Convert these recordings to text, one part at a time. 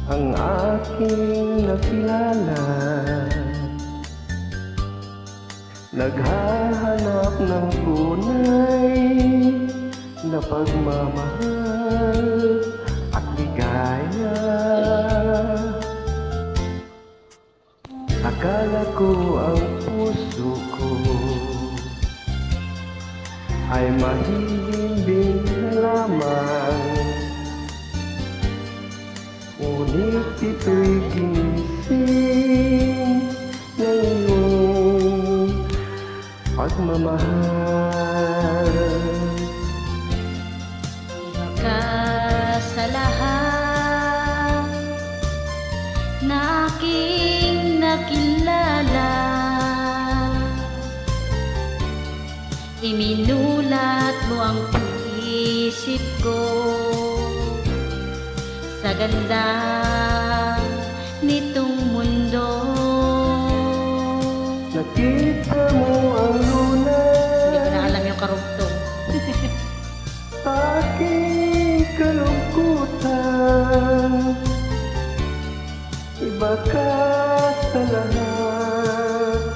ang aking nakilala. Naghahanap ng tunay na pagmamahal at ligaya. Akala ko ang puso ko ay mahihimbing na lamang, ngunit ito'y ginising ng iyong pagmamahal. Iba ka sa lahat na aking nakilala, iminulat mo ang isip ko sa ganda nitong mundo. Nakita mo ang lunas, Hindi ko na alam yung karugtong. aking kalungkutan. Iba ka sa lahat,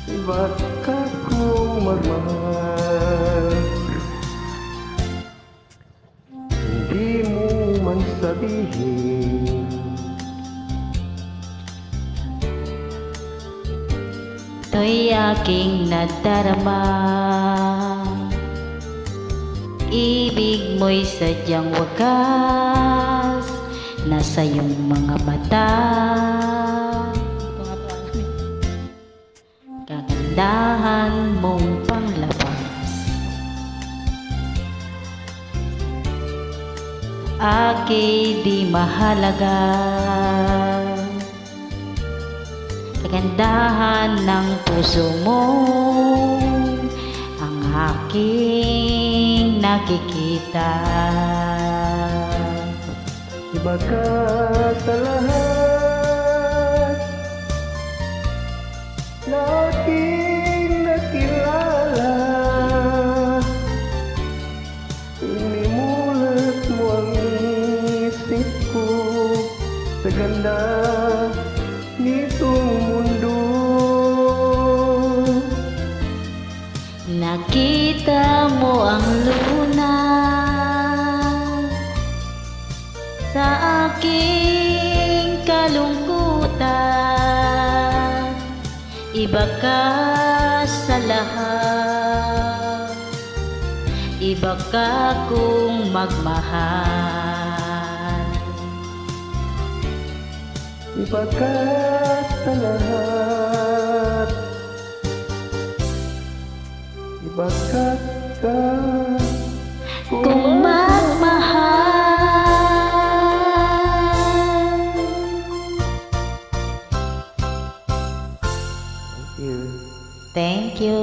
iba ka kong magmahal. Hindi mo man sabihin, ito'y aking nadarama. Ibig mo'y sadyang wagas nasa iyong mga mata. Kagandahan mong panglabas, ako'y di mahalaga. Kagandahan ng puso mo ang aking nakikita. iba ka sa lahat na aking nakilala. Inimulat mo ang isip ko sa ganda nitong mundo. Nakita mo ang lunas sa aking kalungkutan. Iba ka sa lahat, iba ka kung magmahal. Iba ka sa lahat, iba ka Kung magmahal. Thank you. Thank you.